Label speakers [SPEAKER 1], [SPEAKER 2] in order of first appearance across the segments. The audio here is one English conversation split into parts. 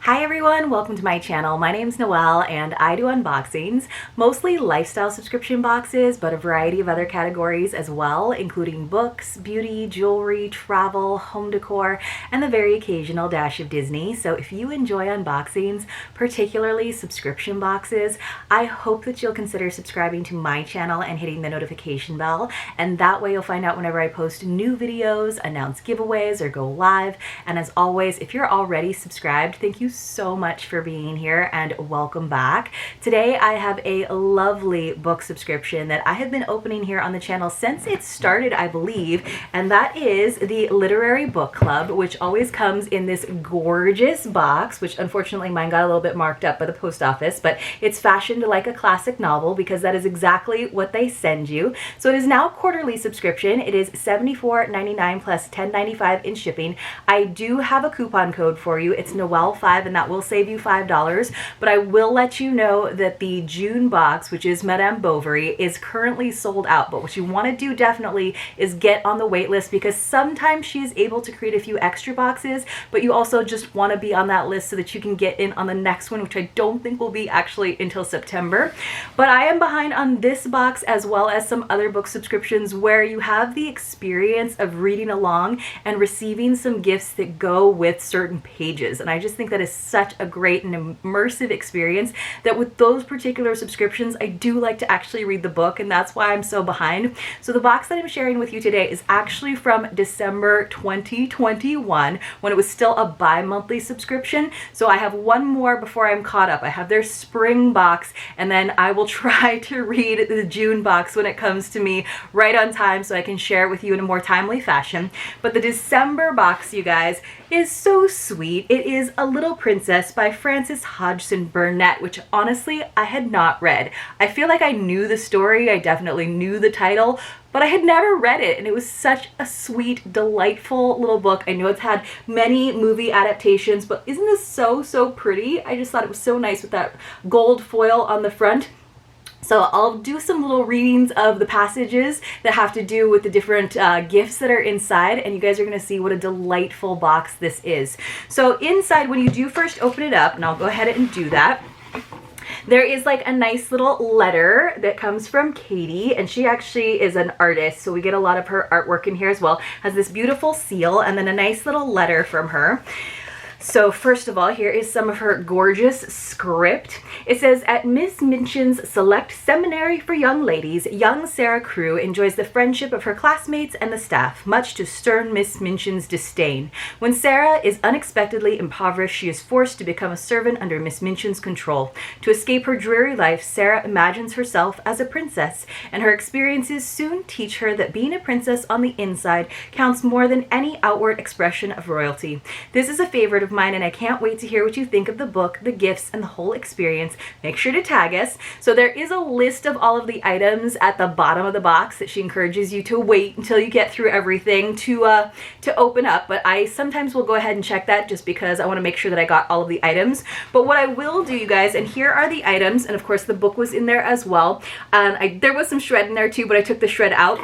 [SPEAKER 1] Hi everyone, welcome to my channel. My name's Noelle and I do unboxings, mostly lifestyle subscription boxes, but a variety of other categories as well, including books, beauty, jewelry, travel, home decor, and the very occasional dash of Disney. So if you enjoy unboxings, particularly subscription boxes, I hope that you'll consider subscribing to my channel and hitting the notification bell, and that way you'll find out whenever I post new videos, announce giveaways, or go live. And as always, if you're already subscribed, thank you so much for being here and welcome back. Today I have a lovely book subscription that I have been opening here on the channel since it started, I believe, and that is the Literary Book Club, which always comes in this gorgeous box, which unfortunately mine got a little bit marked up by the post office, but it's fashioned like a classic novel because that is exactly what they send you. So it is now a quarterly subscription. It is $74.99 plus $10.95 in shipping. I do have a coupon code for you. It's Noelle5, and that will save you $5, but I will let you know that the June box, which is Madame Bovary, is currently sold out. But what you want to do definitely is get on the wait list, because sometimes she is able to create a few extra boxes, but you also just want to be on that list so that you can get in on the next one, which I don't think will be actually until September. But I am behind on this box as well as some other book subscriptions where you have the experience of reading along and receiving some gifts that go with certain pages. And I just think that is such a great and immersive experience that with those particular subscriptions, I do like to actually read the book, and that's why I'm so behind. So the box that I'm sharing with you today is actually from December 2021, when it was still a bi-monthly subscription. So I have one more before I'm caught up. I have their spring box, and then I will try to read the June box when it comes to me right on time so I can share it with you in a more timely fashion. But the December box, you guys, is so sweet. It is A Little Princess by Frances Hodgson Burnett, which honestly I had not read. I feel like I knew the story, I definitely knew the title, but I had never read it, and it was such a sweet, delightful little book. I know it's had many movie adaptations, but isn't this so pretty? I just thought it was so nice with that gold foil on the front. So I'll do some little readings of the passages that have to do with the different gifts that are inside, and you guys are going to see what a delightful box this is. So inside, when you do first open it up, and I'll go ahead and do that, there is like a nice little letter that comes from Katie, and she actually is an artist, so we get a lot of her artwork in here as well. Has this beautiful seal and then a nice little letter from her. So first of all, here is some of her gorgeous script. It says, at Miss Minchin's Select Seminary for Young Ladies, young Sarah Crewe enjoys the friendship of her classmates and the staff, much to stern Miss Minchin's disdain. When Sarah is unexpectedly impoverished, she is forced to become a servant under Miss Minchin's control. To escape her dreary life, Sarah imagines herself as a princess, and her experiences soon teach her that being a princess on the inside counts more than any outward expression of royalty. This is a favorite of mine, and I can't wait to hear what you think of the book, the gifts, and the whole experience. Make sure to tag us. So there is a list of all of the items at the bottom of the box that she encourages you to wait until you get through everything to open up, but I sometimes will go ahead and check that just because I want to make sure that I got all of the items. But what I will do, you guys, and here are the items, and of course the book was in there as well, and there was some shred in there too, but I took the shred out.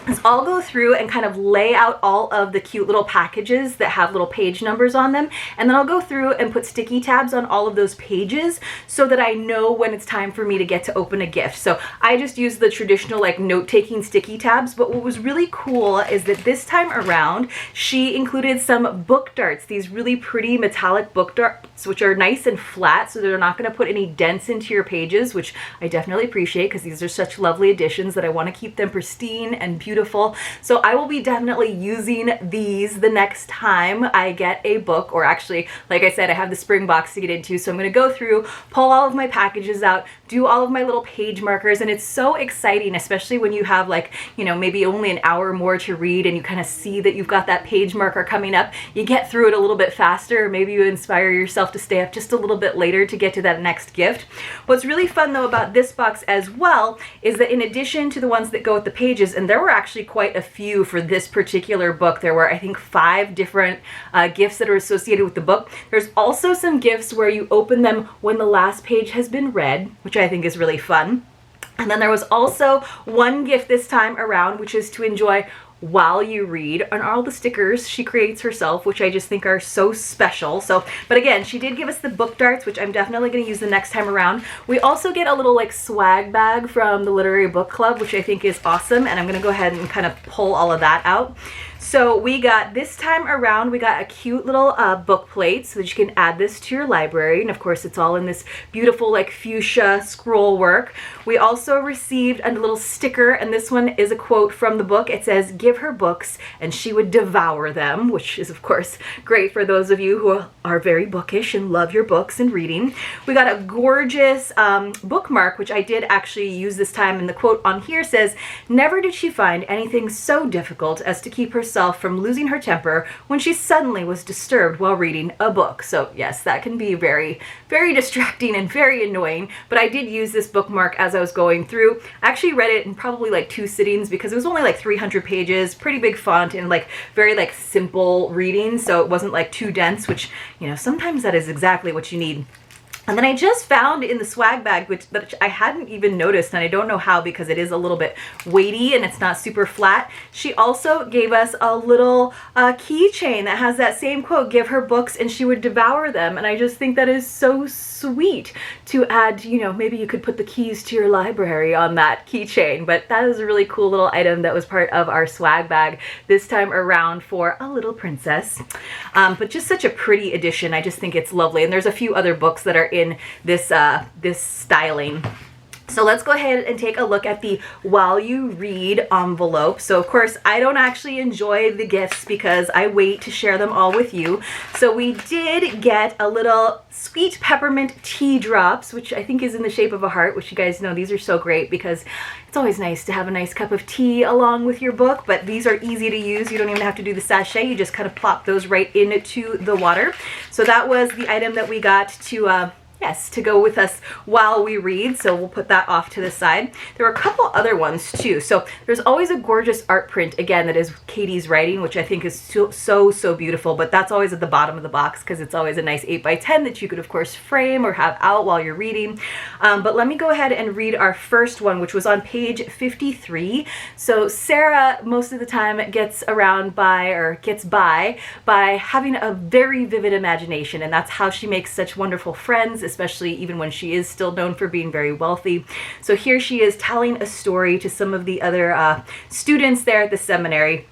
[SPEAKER 1] So I'll go through and kind of lay out all of the cute little packages that have little page numbers on them, and then I'll go through and put sticky tabs on all of those pages so that I know when it's time for me to get to open a gift. So I just use the traditional like note-taking sticky tabs, but what was really cool is that this time around she included some book darts, these really pretty metallic book darts, which are nice and flat, so they're not going to put any dents into your pages, which I definitely appreciate because these are such lovely additions that I want to keep them pristine and beautiful. So I will be definitely using these the next time I get a book, or actually, like I said, I have the spring box to get into, so I'm going to go through, pull all of my packages out, do all of my little page markers, and it's so exciting, especially when you have like, you know, maybe only an hour more to read and you kind of see that you've got that page marker coming up. You get through it a little bit faster, or maybe you inspire yourself to stay up just a little bit later to get to that next gift. What's really fun though about this box as well is that in addition to the ones that go with the pages, and there were actually quite a few for this particular book, there were I think 5 different gifts that are associated with the book. There's also some gifts where you open them when the last page has been read, which I think is really fun. And then there was also one gift this time around, which is to enjoy while you read, and all the stickers she creates herself, which I just think are so special. So, but again, she did give us the book darts, which I'm definitely going to use the next time around. We also get a little like swag bag from the Literary Book Club, which I think is awesome, and I'm going to go ahead and kind of pull all of that out. So we got, this time around, we got a cute little book plate so that you can add this to your library. And of course, it's all in this beautiful like fuchsia scroll work. We also received a little sticker, and this one is a quote from the book. It says, "Give her books and she would devour them," which is of course great for those of you who are very bookish and love your books and reading. We got a gorgeous bookmark, which I did actually use this time, and the quote on here says, "Never did she find anything so difficult as to keep herself from losing her temper when she suddenly was disturbed while reading a book." So yes, that can be very, very distracting and very annoying, but I did use this bookmark as I was going through. I actually read it in probably like 2 sittings because it was only like 300 pages, pretty big font, and like very like simple reading, so it wasn't like too dense, which, you know, sometimes that is exactly what you need. And then I just found in the swag bag, which I hadn't even noticed, and I don't know how because it is a little bit weighty and it's not super flat. She also gave us a little keychain that has that same quote, "Give her books and she would devour them." And I just think that is so sweet to add, you know, maybe you could put the keys to your library on that keychain. But that is a really cool little item that was part of our swag bag this time around for A Little Princess. But just such a pretty edition. I just think it's lovely. And there's a few other books that are in this this styling. So let's go ahead and take a look at the while you read envelope. So of course I don't actually enjoy the gifts because I wait to share them all with you. So we did get a little sweet peppermint tea drops, which I think is in the shape of a heart, which you guys know these are so great because it's always nice to have a nice cup of tea along with your book. But these are easy to use. You don't even have to do the sachet. You just kind of plop those right into the water. So that was the item that we got to yes, to go with us while we read, so we'll put that off to the side. There were a couple other ones too. So there's always a gorgeous art print, again, that is Katie's writing, which I think is so beautiful, but that's always at the bottom of the box because it's always a nice 8x10 that you could of course frame or have out while you're reading. But let me go ahead and read our first one, which was on page 53. So Sarah most of the time gets by having a very vivid imagination, and that's how she makes such wonderful friends, especially even when she is still known for being very wealthy. So here she is telling a story to some of the other students there at the seminary.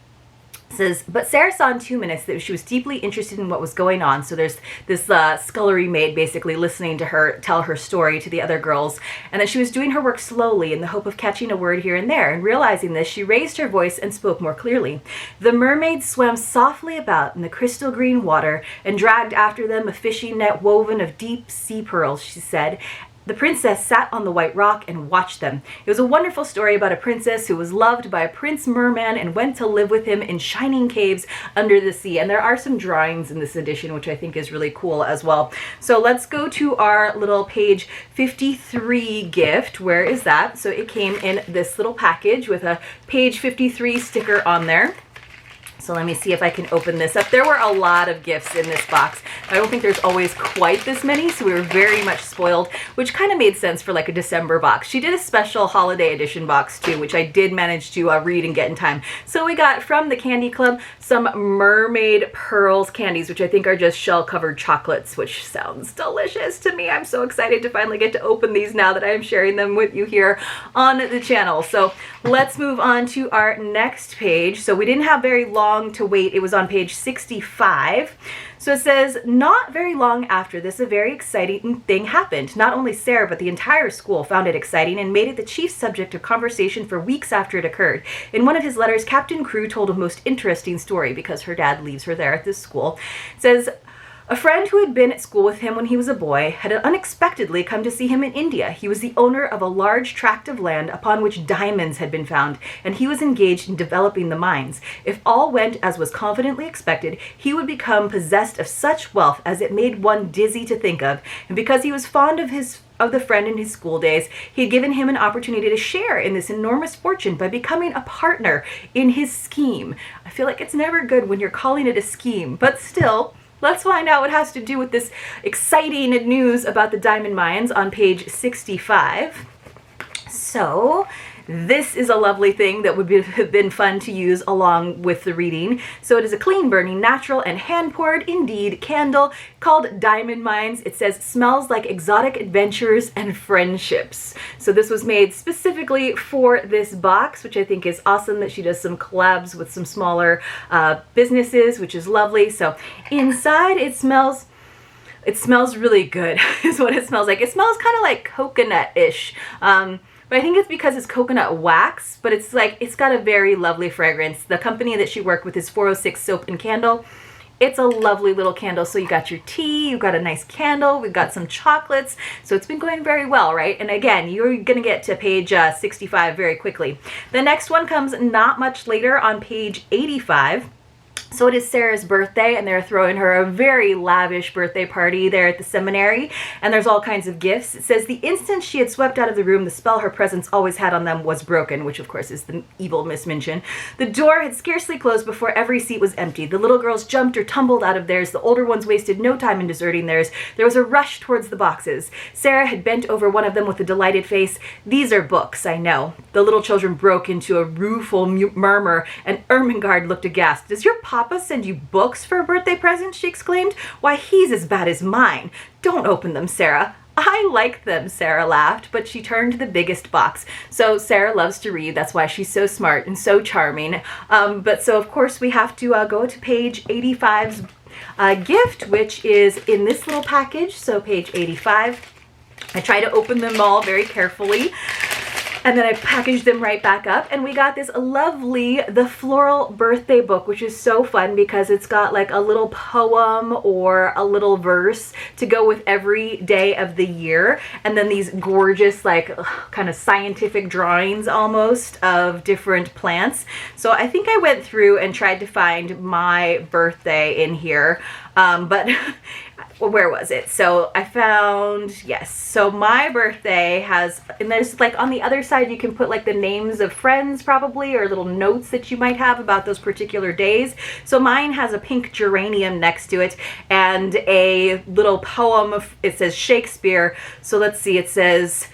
[SPEAKER 1] It says, "But Sarah saw in 2 minutes that she was deeply interested in what was going on." So there's this scullery maid basically listening to her tell her story to the other girls, and that she was doing her work slowly in the hope of catching a word here and there. And realizing this, she raised her voice and spoke more clearly. "The mermaids swam softly about in the crystal green water and dragged after them a fishing net woven of deep sea pearls," she said. "The princess sat on the white rock and watched them. It was a wonderful story about a princess who was loved by a prince merman and went to live with him in shining caves under the sea." And there are some drawings in this edition, which I think is really cool as well. So let's go to our little page 53 gift. Where is that? So it came in this little package with a page 53 sticker on there. So let me see if I can open this up. There were a lot of gifts in this box. I don't think there's always quite this many, so we were very much spoiled, which kind of made sense for like a December box. She did a special holiday edition box too, which I did manage to read and get in time. So we got from the Candy Club some Mermaid Pearls candies, which I think are just shell-covered chocolates, which sounds delicious to me. I'm so excited to finally get to open these now that I'm sharing them with you here on the channel. So let's move on to our next page. So we didn't have very long to wait. It was on page 65. So it says, "Not very long after this, a very exciting thing happened. Not only Sarah, but the entire school found it exciting and made it the chief subject of conversation for weeks after it occurred. In one of his letters, Captain Crew told a most interesting story," because her dad leaves her there at this school. It says, "A friend who had been at school with him when he was a boy had unexpectedly come to see him in India. He was the owner of a large tract of land upon which diamonds had been found, and he was engaged in developing the mines. If all went as was confidently expected, he would become possessed of such wealth as it made one dizzy to think of. And because he was fond of the friend in his school days, he had given him an opportunity to share in this enormous fortune by becoming a partner in his scheme." I feel like it's never good when you're calling it a scheme, but still, let's find out what has to do with this exciting news about the diamond mines on page 65. So this is a lovely thing that would have been fun to use along with the reading. So it is a clean burning, natural, and hand-poured, indeed, candle called Diamond Mines. It says, smells like exotic adventures and friendships. So this was made specifically for this box, which I think is awesome that she does some collabs with some smaller businesses, which is lovely. So inside it smells really good is what it smells like. It smells kind of like coconut-ish. But I think it's because it's coconut wax, but it's got a very lovely fragrance. The company that she worked with is 406 Soap and Candle. It's a lovely little candle. So you got your tea, you got a nice candle, we've got some chocolates. So it's been going very well, right? And again, you're gonna get to page 65 very quickly. The next one comes not much later on page 85. So it is Sarah's birthday, and they're throwing her a very lavish birthday party there at the seminary, and there's all kinds of gifts. It says, the instant she had swept out of the room, the spell her presence always had on them was broken, which of course is the evil Miss Minchin. The door had scarcely closed before every seat was empty. The little girls jumped or tumbled out of theirs. The older ones wasted no time in deserting theirs. There was a rush towards the boxes. Sarah had bent over one of them with a delighted face. These are books, I know. The little children broke into a rueful murmur, and Ermengarde looked aghast. Does your papa send you books for a birthday present? She exclaimed. Why, he's as bad as mine. Don't open them, Sarah. I like them, Sarah laughed, but she turned to the biggest box. So Sarah loves to read. That's why she's so smart and so charming. But so, of course, we have to go to page 85's gift, which is in this little package. So page 85. I try to open them all very carefully. And then I packaged them right back up, and we got this lovely, the Floral birthday book, which is so fun because it's got like a little poem or a little verse to go with every day of the year. And then these gorgeous, like kind of scientific drawings almost of different plants. So I think I went through and tried to find my birthday in here, but well, where was it? So I found, yes, so my birthday has, and there's like on the other side you can put like the names of friends probably, or little notes that you might have about those particular days. So mine has a pink geranium next to it and a little poem. It says Shakespeare. So let's see, it says,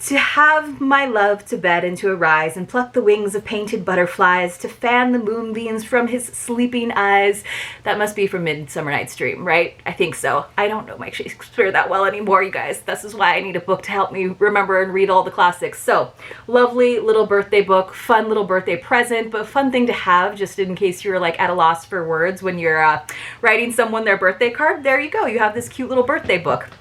[SPEAKER 1] to have my love to bed and to arise and pluck the wings of painted butterflies, to fan the moonbeams from his sleeping eyes. That must be from Midsummer Night's Dream, right? I think so. I don't know my Shakespeare that well anymore, you guys. This is why I need a book to help me remember and read all the classics. So, lovely little birthday book, fun little birthday present, but fun thing to have just in case you're like at a loss for words when you're writing someone their birthday card. There you go. You have this cute little birthday book.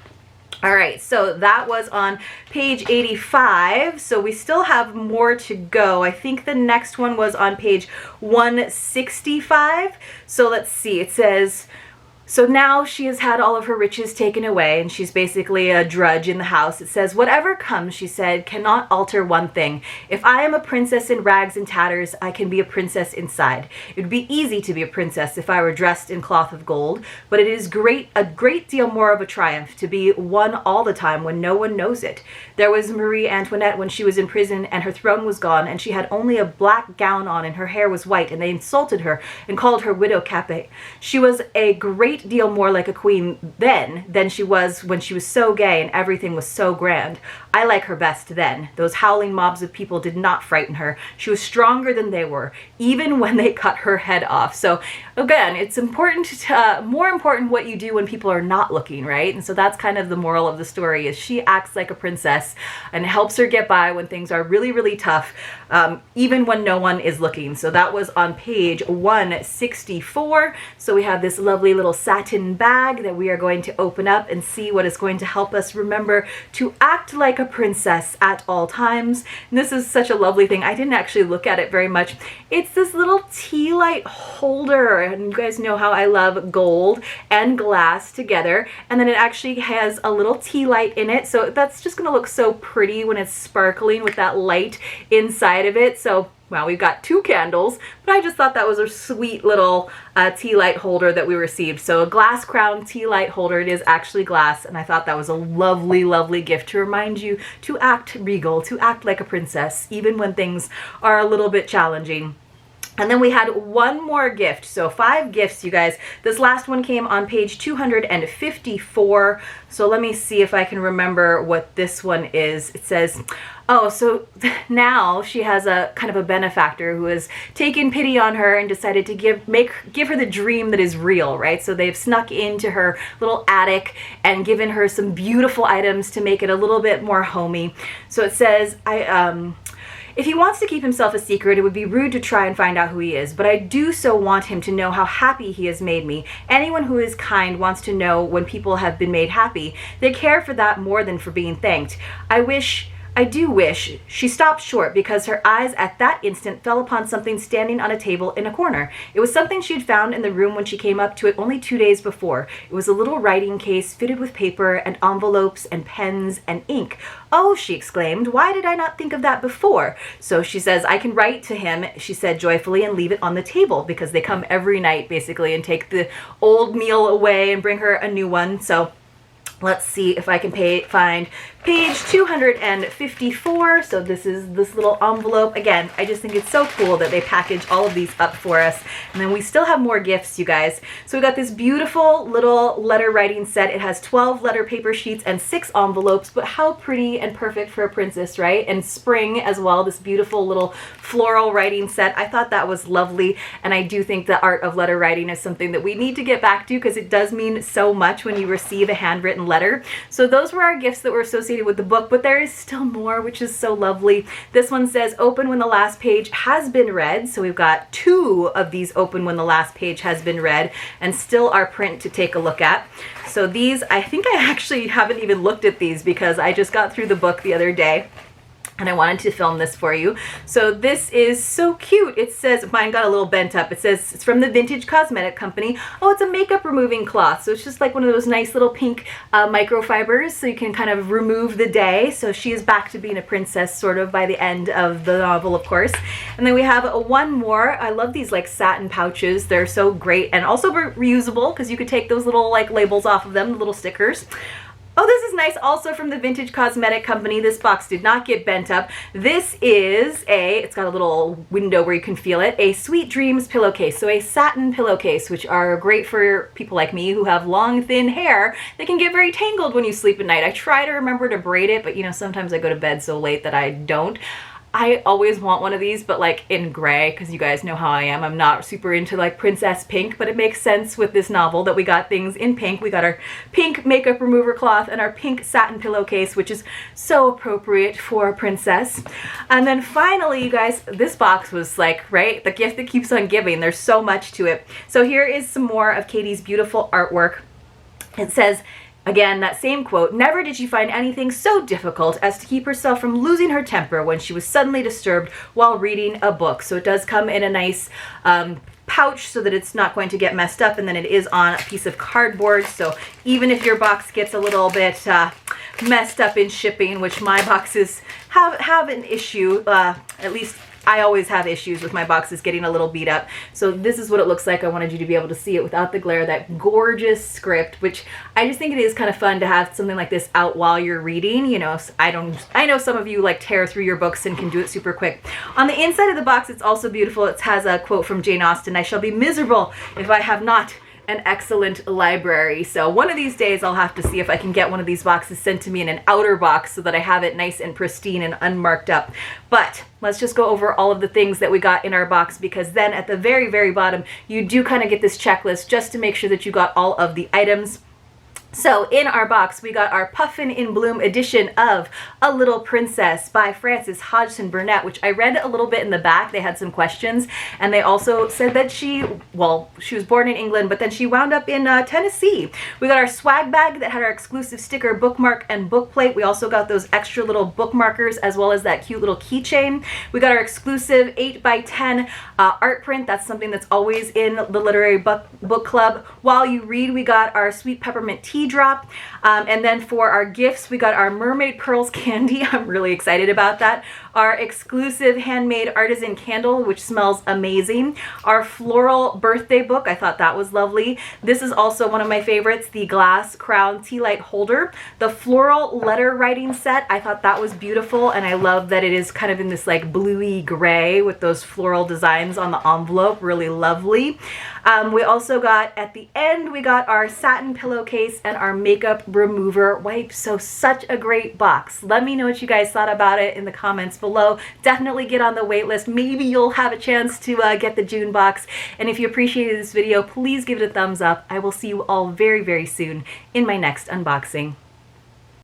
[SPEAKER 1] All right, so that was on page 85, so we still have more to go. I think the next one was on page 165. So let's see, it says, so now she has had all of her riches taken away, and she's basically a drudge in the house. It says, whatever comes, she said, cannot alter one thing. If I am a princess in rags and tatters, I can be a princess inside. It would be easy to be a princess if I were dressed in cloth of gold, but it is a great deal more of a triumph to be one all the time when no one knows it. There was Marie Antoinette when she was in prison, and her throne was gone, and she had only a black gown on, and her hair was white, and they insulted her and called her Widow Capet. She was a great deal more like a queen then than she was when she was so gay and everything was so grand. I like her best then. Those howling mobs of people did not frighten her. She was stronger than they were, even when they cut her head off. So again, it's important to, more important what you do when people are not looking, right? And so that's kind of the moral of the story, is she acts like a princess and helps her get by when things are really, really tough, even when no one is looking. So that was on page 164. So we have this lovely little satin bag that we are going to open up and see what is going to help us remember to act like a princess at all times. And this is such a lovely thing. I didn't actually look at it very much. It's this little tea light holder, and you guys know how I love gold and glass together, and then it actually has a little tea light in it, so that's just gonna look so pretty when it's sparkling with that light inside of it. So well, we've got two candles, but I just thought that was a sweet little tea light holder that we received. So a glass crown tea light holder. It is actually glass, and I thought that was a lovely, lovely gift to remind you to act regal, to act like a princess, even when things are a little bit challenging. And then we had one more gift. So 5 gifts, you guys. This last one came on page 254. So let me see if I can remember what this one is. It says, oh, so now she has a kind of a benefactor who has taken pity on her and decided to give her the dream that is real, right? So they've snuck into her little attic and given her some beautiful items to make it a little bit more homey. So it says, if he wants to keep himself a secret, it would be rude to try and find out who he is, but I do so want him to know how happy he has made me. Anyone who is kind wants to know when people have been made happy. They care for that more than for being thanked. I do wish. She stopped short because her eyes at that instant fell upon something standing on a table in a corner. It was something she had found in the room when she came up to it only 2 days before. It was a little writing case fitted with paper and envelopes and pens and ink. Oh, she exclaimed, why did I not think of that before? So she says, I can write to him, she said joyfully, and leave it on the table, because they come every night basically and take the old meal away and bring her a new one. So let's see if I can find page 254. So this is this little envelope. Again, I just think it's so cool that they package all of these up for us. And then we still have more gifts, you guys. So we got this beautiful little letter writing set. It has 12 letter paper sheets and 6 envelopes, but how pretty and perfect for a princess, right? And spring as well, this beautiful little floral writing set. I thought that was lovely, and I do think the art of letter writing is something that we need to get back to, because it does mean so much when you receive a handwritten letter. So those were our gifts that were associated with the book, but there is still more, which is so lovely. This one says open when the last page has been read. So we've got 2 of these open when the last page has been read, and still our print to take a look at. So these, I think I actually haven't even looked at these because I just got through the book the other day and I wanted to film this for you. So this is so cute. It says, mine got a little bent up. It says it's from the Vintage Cosmetic Company. Oh, it's a makeup removing cloth. So it's just like one of those nice little pink microfibers, so you can kind of remove the day. So she is back to being a princess sort of by the end of the novel, of course. And then we have one more. I love these like satin pouches. They're so great, and also reusable, because you could take those little like labels off of them, the little stickers. Oh, this is nice, also from the Vintage Cosmetic Company. This box did not get bent up. This is it's got a little window where you can feel it, a Sweet Dreams pillowcase. So a satin pillowcase, which are great for people like me who have long, thin hair. They can get very tangled when you sleep at night. I try to remember to braid it, but you know, sometimes I go to bed so late that I don't. I always want one of these, but like in gray, because you guys know how I am. I'm not super into like princess pink, but it makes sense with this novel that we got things in pink. We got our pink makeup remover cloth and our pink satin pillowcase, which is so appropriate for a princess. And then finally, you guys, this box was like, right, the gift that keeps on giving. There's so much to it. So here is some more of Katie's beautiful artwork. It says, again, that same quote, never did she find anything so difficult as to keep herself from losing her temper when she was suddenly disturbed while reading a book. So it does come in a nice pouch so that it's not going to get messed up, and then it is on a piece of cardboard. So even if your box gets a little bit messed up in shipping, which my boxes have an issue, at least I always have issues with my boxes getting a little beat up. So this is what it looks like. I wanted you to be able to see it without the glare. That gorgeous script, which I just think it is kind of fun to have something like this out while you're reading. You know, I know some of you like tear through your books and can do it super quick. On the inside of the box, it's also beautiful. It has a quote from Jane Austen, I shall be miserable if I have not an excellent library. So one of these days I'll have to see if I can get one of these boxes sent to me in an outer box so that I have it nice and pristine and unmarked up. But let's just go over all of the things that we got in our box, because then at the very, very bottom, you do kind of get this checklist just to make sure that you got all of the items. So in our box, we got our Puffin in Bloom edition of A Little Princess by Frances Hodgson Burnett, which I read a little bit in the back. They had some questions, and they also said that she was born in England, but then she wound up in Tennessee. We got our swag bag that had our exclusive sticker, bookmark, and book plate. We also got those extra little bookmarkers, as well as that cute little keychain. We got our exclusive 8x10 art print. That's something that's always in the Literary Book Club. While you read, we got our sweet peppermint tea drop, and then for our gifts we got our mermaid pearls candy. I'm really excited about that. our exclusive handmade artisan candle, which smells amazing, our floral birthday book. I thought that was lovely. This is also one of my favorites, the glass crown tea light holder. The floral letter writing set, I thought that was beautiful, and I love that it is kind of in this like bluey gray with those floral designs on the envelope. Really lovely. We also got, at the end, we got our satin pillowcase and our makeup remover wipes. So such a great box. Let me know what you guys thought about it in the comments below. Definitely get on the wait list. Maybe you'll have a chance to get the June box. And if you appreciated this video, please give it a thumbs up. I will see you all very, very soon in my next unboxing.